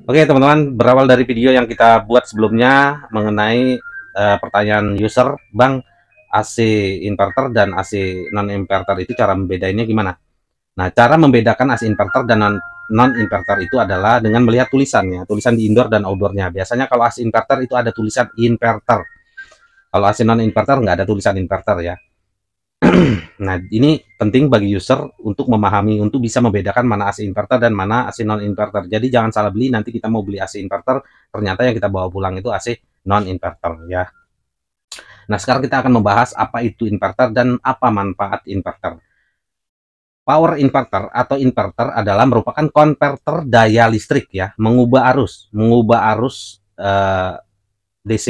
Oke teman-teman, berawal dari video yang kita buat sebelumnya mengenai pertanyaan user, Bang, AC inverter dan AC non inverter itu cara membedainnya gimana? Nah, cara membedakan AC inverter dan non inverter itu adalah dengan melihat tulisannya, tulisan di indoor dan outdoornya. Biasanya kalau AC inverter itu ada tulisan inverter, kalau AC non inverter nggak ada tulisan inverter ya. Nah, ini penting bagi user untuk memahami, untuk bisa membedakan mana AC inverter dan mana AC non inverter. Jadi jangan salah beli, nanti kita mau beli AC inverter, ternyata yang kita bawa pulang itu AC non inverter ya. Nah, sekarang kita akan membahas apa itu inverter dan apa manfaat inverter. Power inverter atau inverter adalah merupakan konverter daya listrik ya, mengubah arus DC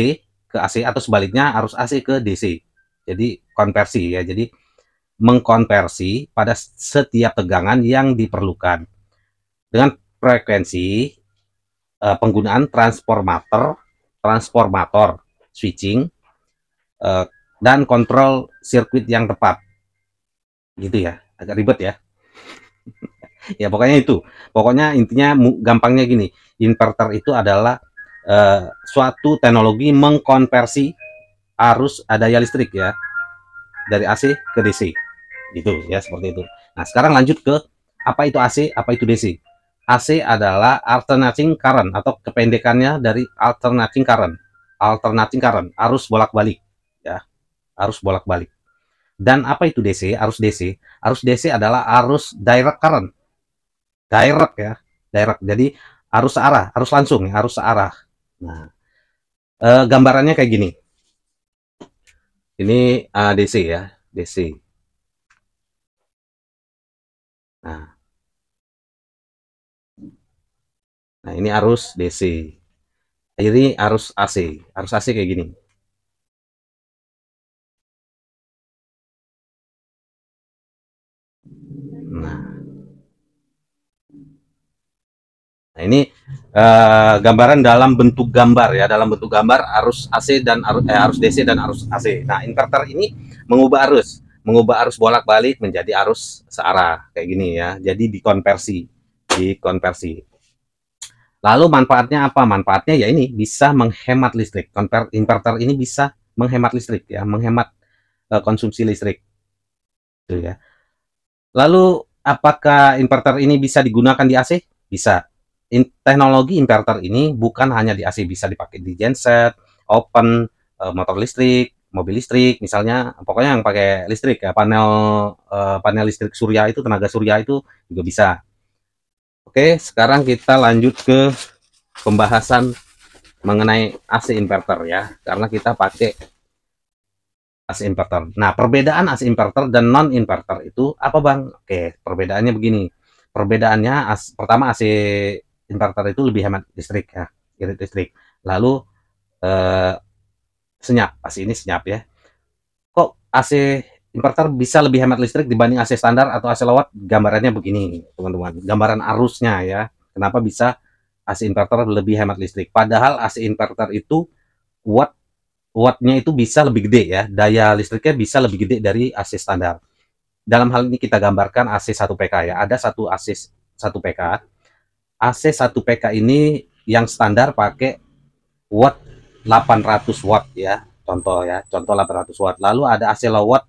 ke AC atau sebaliknya arus AC ke DC. Jadi konversi ya. Jadi mengkonversi pada setiap tegangan yang diperlukan dengan frekuensi penggunaan transformator, switching, dan kontrol sirkuit yang tepat. Gitu ya, agak ribet ya. Ya pokoknya itu. Pokoknya intinya gampangnya gini, inverter itu adalah suatu teknologi mengkonversi arus daya listrik ya dari AC ke DC. Gitu ya, seperti itu. Nah, sekarang lanjut ke apa itu AC, apa itu DC. AC adalah alternating current atau kependekannya dari alternating current. Alternating current, arus bolak-balik ya, arus bolak-balik. Dan apa itu DC? Arus DC. Arus DC adalah arus direct current. Direct ya, direct. Jadi arus searah, arus langsung ya, arus searah. Nah, gambarannya kayak gini. Ini DC ya, DC. Nah, nah ini arus DC. Ini arus AC. Arus AC kayak gini. Nah, nah ini gambaran dalam bentuk gambar ya, dalam bentuk gambar arus AC dan arus DC dan arus AC. Nah, inverter ini mengubah arus bolak-balik menjadi arus searah kayak gini ya. Jadi dikonversi. Lalu manfaatnya apa? Manfaatnya ya ini bisa menghemat listrik. Inverter ini bisa menghemat listrik ya, menghemat konsumsi listrik. Gitu ya. Lalu apakah inverter ini bisa digunakan di AC? Bisa. Teknologi inverter ini bukan hanya di AC, bisa dipakai di genset, open, motor listrik, mobil listrik, misalnya, pokoknya yang pakai listrik ya, panel listrik surya itu, tenaga surya itu juga bisa. Oke, sekarang kita lanjut ke pembahasan mengenai AC inverter ya, karena kita pakai AC inverter. Nah, perbedaan AC inverter dan non inverter itu apa, Bang? Oke, perbedaannya begini. Perbedaannya pertama AC inverter itu lebih hemat listrik ya, irit listrik. Lalu eh, senyap, AC ini senyap ya. Kok AC inverter bisa lebih hemat listrik dibanding AC standar atau AC low watt? Gambarannya begini, teman-teman. Gambaran arusnya ya. Kenapa bisa AC inverter lebih hemat listrik? Padahal AC inverter itu wattnya itu bisa lebih gede ya, daya listriknya bisa lebih gede dari AC standar. Dalam hal ini kita gambarkan AC 1 PK ya, ada satu AC 1 PK. AC 1 PK ini yang standar pakai watt 800 watt ya, contoh 800 watt. Lalu ada AC low watt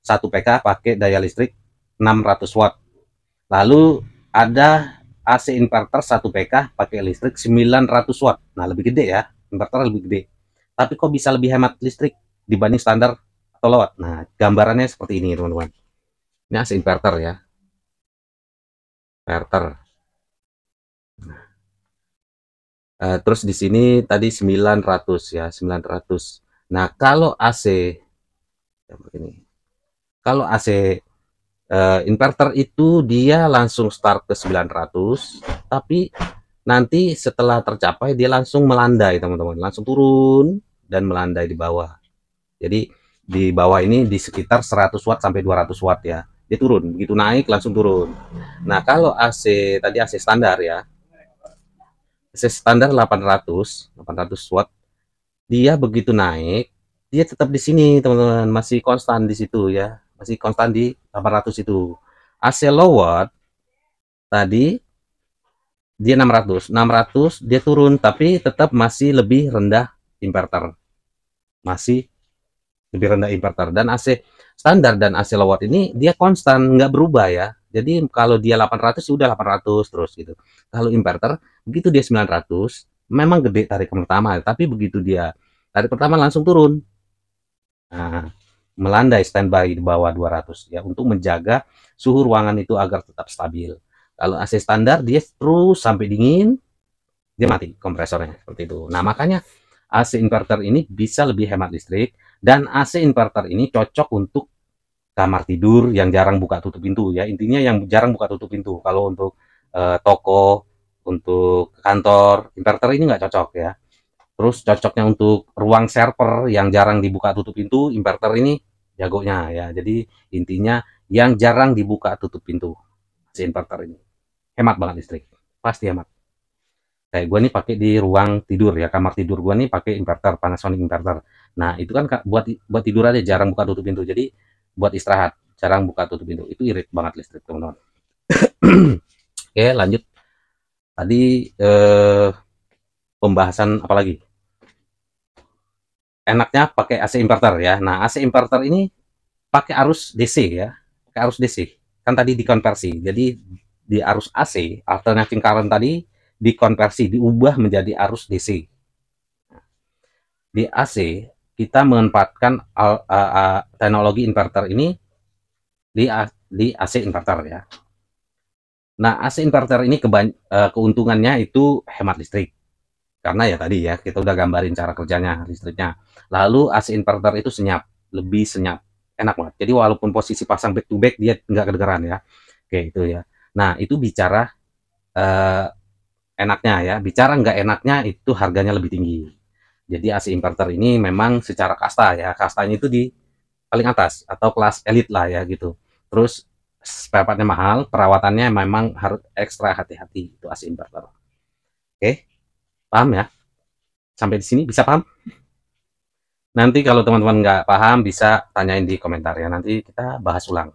1 PK pakai daya listrik 600 watt. Lalu ada AC inverter 1 PK pakai listrik 900 watt. Nah, lebih gede ya, inverter lebih gede. Tapi kok bisa lebih hemat listrik dibanding standar atau low watt? Nah, gambarannya seperti ini, teman-teman. Ini AC inverter ya, inverter. Terus di sini tadi 900 ya, 900. Nah, kalau AC ya begini. Kalau AC inverter itu dia langsung start ke 900, tapi nanti setelah tercapai dia langsung melandai, teman-teman. Langsung turun dan melandai di bawah. Jadi di bawah ini di sekitar 100 watt sampai 200 watt ya. Dia turun, begitu naik langsung turun. Nah, kalau AC tadi AC standar ya. AC standar 800 watt, dia begitu naik, dia tetap di sini, teman-teman, masih konstan di situ ya. Masih konstan di 800 itu. AC low watt tadi dia 600 dia turun, tapi tetap masih lebih rendah inverter, masih lebih rendah inverter. Dan AC standar dan AC low watt ini dia konstan, nggak berubah ya. Jadi kalau dia 800 sudah 800 terus gitu. Kalau inverter begitu dia 900 memang gede tarikan pertama, tapi begitu dia tarik pertama langsung turun. Nah, melandai standby di bawah 200 ya, untuk menjaga suhu ruangan itu agar tetap stabil. Kalau AC standar dia terus sampai dingin, dia mati kompresornya seperti itu. Nah, makanya AC inverter ini bisa lebih hemat listrik, dan AC inverter ini cocok untuk kamar tidur yang jarang buka tutup pintu ya. Intinya yang jarang buka tutup pintu. Kalau untuk toko, untuk kantor, inverter ini nggak cocok ya. Terus cocoknya untuk ruang server yang jarang dibuka tutup pintu, inverter ini jagonya ya. Jadi intinya yang jarang dibuka tutup pintu, si inverter ini hemat banget listrik, pasti hemat. Kayak gue nih pakai di ruang tidur ya, kamar tidur gue nih pakai inverter, Panasonic inverter. Nah itu kan buat buat tidur aja jarang buka tutup pintu, jadi buat istirahat jarang buka tutup pintu, itu irit banget listrik teman-teman. Oke lanjut, tadi pembahasan apa lagi? Enaknya pakai AC inverter ya. Nah AC inverter ini pakai arus DC ya, pakai arus DC. Kan tadi dikonversi, jadi di arus AC, alternating current tadi dikonversi, diubah menjadi arus DC. Di AC kita memanfaatkan teknologi inverter ini di AC inverter ya. Nah AC inverter ini keuntungannya itu hemat listrik, karena ya tadi ya kita udah gambarin cara kerjanya listriknya. Lalu AC inverter itu senyap, lebih senyap, enak banget. Jadi walaupun posisi pasang back to back dia nggak kedengeran ya. Oke itu ya. Nah itu bicara enaknya ya. Bicara nggak enaknya itu harganya lebih tinggi. Jadi AC inverter ini memang secara kasta ya, kastanya itu di paling atas atau kelas elit lah ya gitu. Terus spare partnya mahal, perawatannya memang harus ekstra hati-hati itu AC inverter. Oke, paham ya? Sampai di sini bisa paham? Nanti kalau teman-teman nggak paham bisa tanyain di komentar ya. Nanti kita bahas ulang.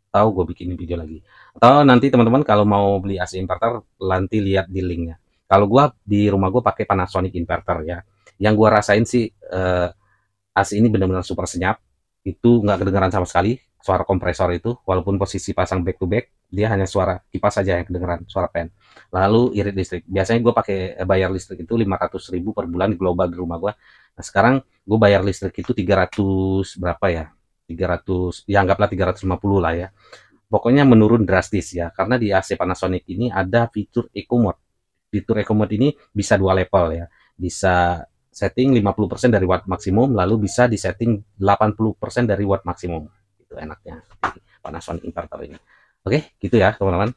Atau gue bikin video lagi. Atau nanti teman-teman kalau mau beli AC inverter, nanti lihat di linknya. Kalau gue di rumah gue pakai Panasonic inverter ya. Yang gue rasain sih AC ini benar-benar super senyap. Itu nggak kedengeran sama sekali suara kompresor itu. Walaupun posisi pasang back to back, dia hanya suara kipas saja yang kedengeran, suara fan. Lalu irit listrik. Biasanya gue pakai bayar listrik itu 500.000 per bulan di global di rumah gue. Nah sekarang gue bayar listrik itu 300 berapa ya? 300, ya anggaplah 350 lah ya. Pokoknya menurun drastis ya, karena di AC Panasonic ini ada fitur Eco Mode. Fitur Eco Mode ini bisa dua level ya. Bisa setting 50% dari watt maksimum, lalu bisa disetting 80% dari watt maksimum. Itu enaknya Panasonic inverter ini. Oke, gitu ya teman-teman.